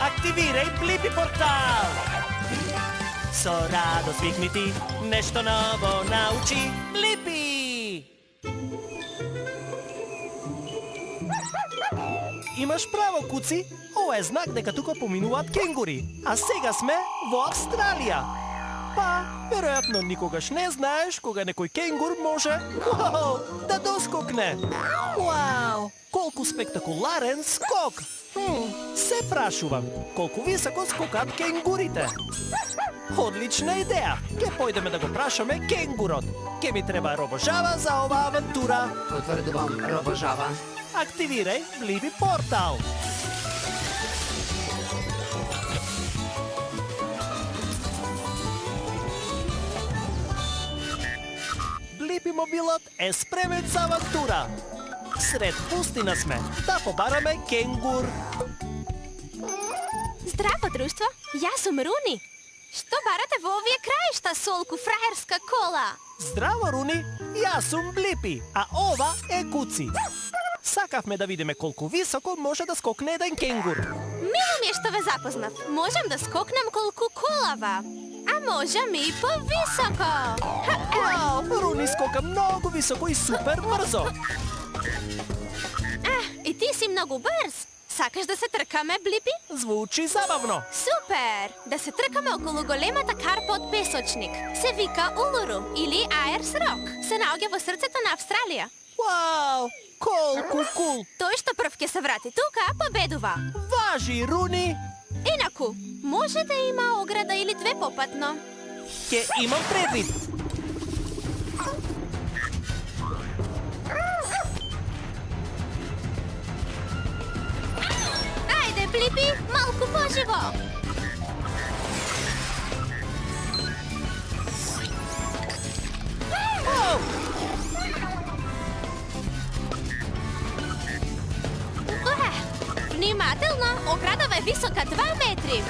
Активирај Блипи портал! Со радост викни ти, нешто ново научи Блипи! Имаш право, Куци. Ова е знак дека тука поминуваат кенгури. А сега сме во Австралија. Па, веројатно никогаш не знаеш кога некој кенгур може да доскокне. Вау! Колку спектакуларен скок! Се прашувам, колку високо скокат кенгурите? Одлична идеја! Ке појдеме да го прашаме кенгурот. Ке ми треба робожава за оваа авантура. Потврдувам, робожава. Активирај Блипи портал. Блипи мобилот е спремен за авантура. Сред пустина сме, да побараме кенгур. Здраво, друштво! Јас сум Руни. Што барате во овие краишта, солку фраерска кола? Здраво, Руни! Јас сум Блипи, а ова е Куци. Сакавме да видиме колку високо може да скокне еден кенгур. Мило ми е што ве запознав. Можам да скокнам колку колава. А можам и повисоко. Вау! Руни скока многу високо и супер брзо. И ти си многу брз. Сакаш да се тркаме, Блипи? Звучи забавно. Супер! Да се тркаме околу големата карпа од песочник. Се вика Улуру или Аерс Рок. Се наоѓа во срцето на Австралија. Вау! Колку кул! Тој што прв ќе се врати тука, победува. Важи, Руни! Инаку, може да има ограда или две попатно. Ке имам предвид. Ајде, Блипи, малку поживо. Внимателно, оградава е висока 2 метри.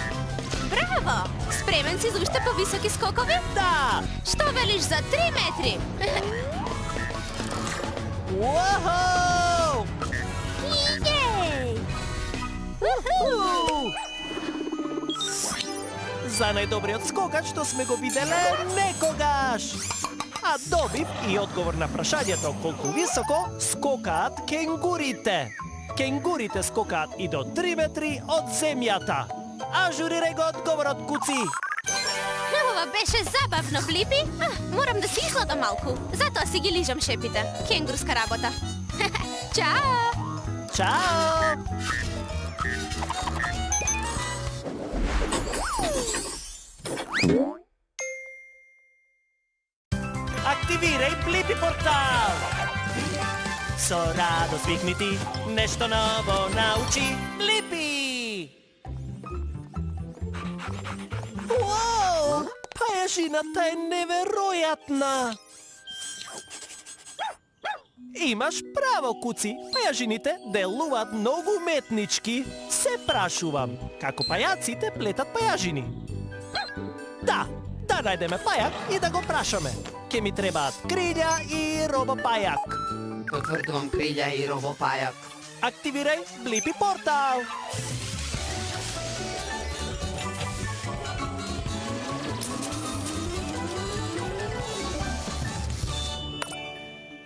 Браво! Спремен си за уште повисоки скокови? Да! Што велиш за 3 метри? Уахоу! Иеј! За најдобриот скокач што сме го виделе некогаш! А добив и одговор на прашањето колку високо скокаат кенгурите. Кенгурите скокаат и до 3 метри од земјата. Ажурирај го одговорот, Куци! Ова беше забавно, Блипи. Морам да си изгладам малку. Затоа си ги лижам шепите. Кенгурска работа. Чао! Чао! Активирај Блипи портал! Со радост викни ти, нешто ново научи Блипи! Уау! Пајажината е неверојатна! Имаш право, Куци. Пајажините делуваат многу уметнички. Се прашувам, како пајаците плетат пајажини? Да најдеме пајак и да го прашаме. Ке ми требаат крилја и робопајак. Потврдувам, крилја и робопајак. Активирај Блипи портал.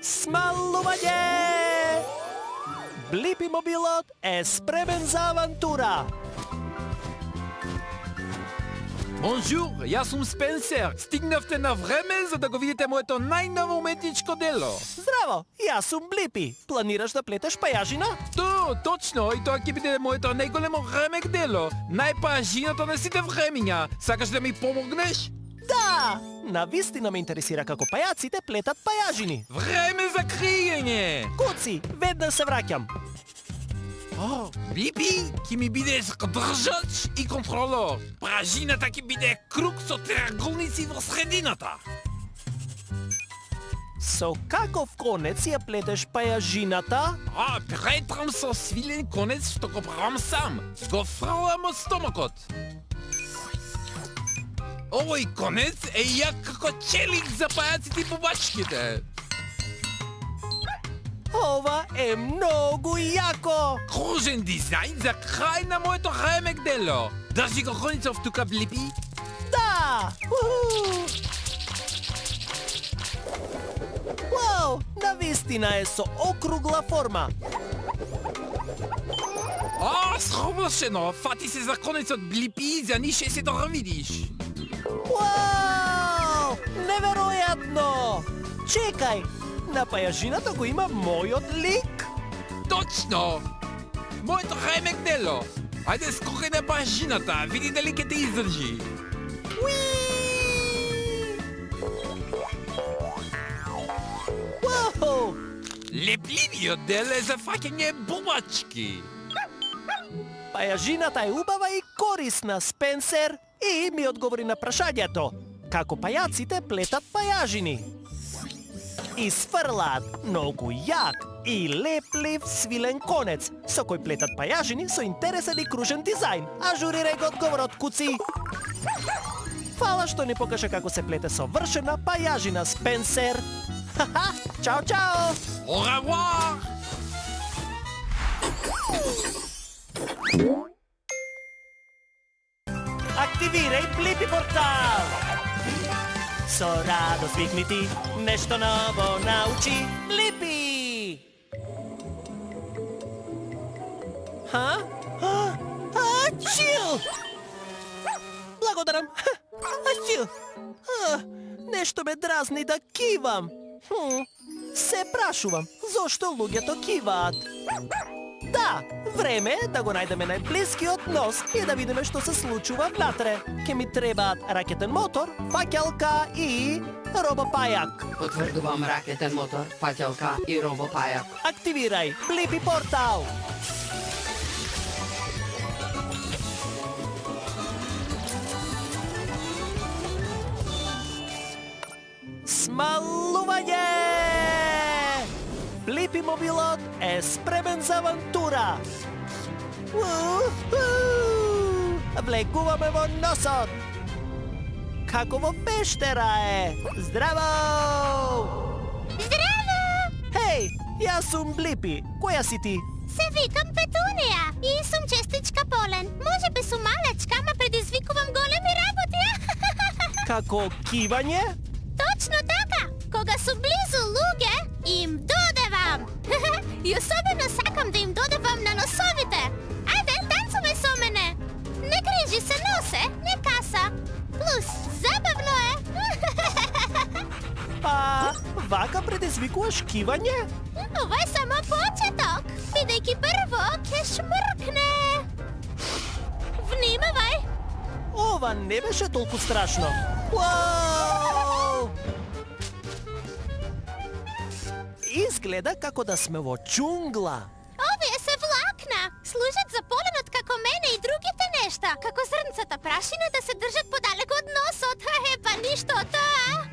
Смалување! Блипи мобилот е спремен за авантура. Бонжур, јас сум Спенсер. Стигнавте на време за да го видите моето најново уметничко дело. Здраво, јас сум Блипи. Планираш да плетеш пајажина? Точно, и тоа ќе биде моето најголемо ремек дело. Најпајажината на сите времиња. Сакаш да ми помогнеш? Да! Навистина ме интересира како пајаците плетат пајажини. Време за криење! Куци, веднаш се враќам. Блипи, ќе ми бидеш држач и контролор. Пајажината ќе биде круг со триаголници во средината. Со каков конец ја плетеш пајажината? Претрам со свилен конец што го правам сам. Го фрлам од стомакот. Овој конец е як како челик за пајаците и бубачките. Ова е многу јако! Кружен дизајн за крај на моето ремек дело. Држи го Хоницов тука, Блипи. Да! Уху! Вау, навистина е со округла форма. А, совршено! Фати се за конецот, Блипи, за нише се да видиш. Вау! Неверојатно! Чекај, на пајажината го има мојот лик. Точно! Моето ремек дело. Ајде скокај на пајажината, види дали ќе те издржи. Уи! Вау! Лепливиот дел е за фаќање бубачки. Пајажината е убава и корисна, Спенсер, и ми одговори на прашањето. Како пајаците плетат пајажини. И сфрлаат многу јак и леплив свилен конец, со кој плетат пајажини со интересен и кружен дизајн. Ажурирај го одговорот, Куци! Фала што ни покажа како се плете совршена пајажина, Спенсер! Ха-ха! Чао, чао! Au revoir! Активирај Блипи портал! Со радост викни ти, нешто ново научи Блипи! Ха? Ачил! Благодарам! Ачил! Нешто ме дразни да кивам. Се прашувам, зошто луѓето киваат? Да, време е да го најдеме најблискиот нос и да видиме што се случува внатре. Ке ми требаат ракетен мотор, фаќалка и робопајак. Потврдувам ракетен мотор, фаќалка и робопајак. Активирај Блипи портал. Смалување! Блипи мобилот е спремен за авантура. Влегуваме во носот. Како во пештера е. Здраво! Здраво! Хеј, јас сум Блипи. Која си ти? Се викам Петунија и сум честичка Полен. Може би сум малечка, ама предизвикувам големи работи. Како кивање? Точно така! Кога су близу луѓе, им додевам! И особено сакам да им додевам на носовите! Ајде, танцувај со мене! Не грижи се, носе, не каса! Плюс, забавно е! Па, вака предизвикуваш кивање? Ова е само почеток! Бидејќи прво ќе шмркне! Внимавај! Ова не беше толку страшно. Уау! Изгледа како да сме во џунгла. Овие се влакна! Служат за поленот како мене и другите нешта, како зрнцата прашина да се држат подалеку од носот. Па ништо од тоа!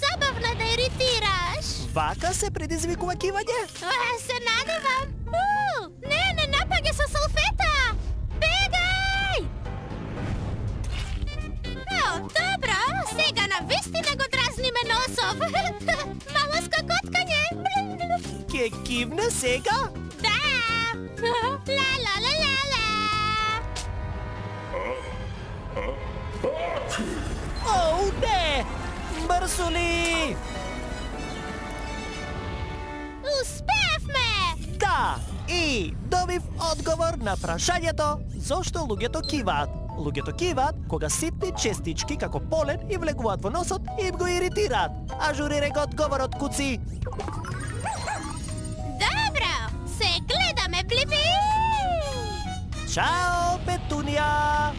Забавно да иритираш! Вака се предизвикува кивање? Се надевам! Не напаѓа со салфета! Бегај! Добро, сега навистина го дразниме носов! Мало скокоткање! Ке кивне сега? Да! Ла-ла-ла-ла-ла! Оу, не! Мрсули! Успевме! Да! И добив одговор на прашањето зошто луѓето киваат. Луѓето киваат кога ситни честички како полен и влегуваат во носот и им го иритираат. Ажурирај го одговорот, Куци. Добро! Се гледаме, Блипи! Чао, Петунија!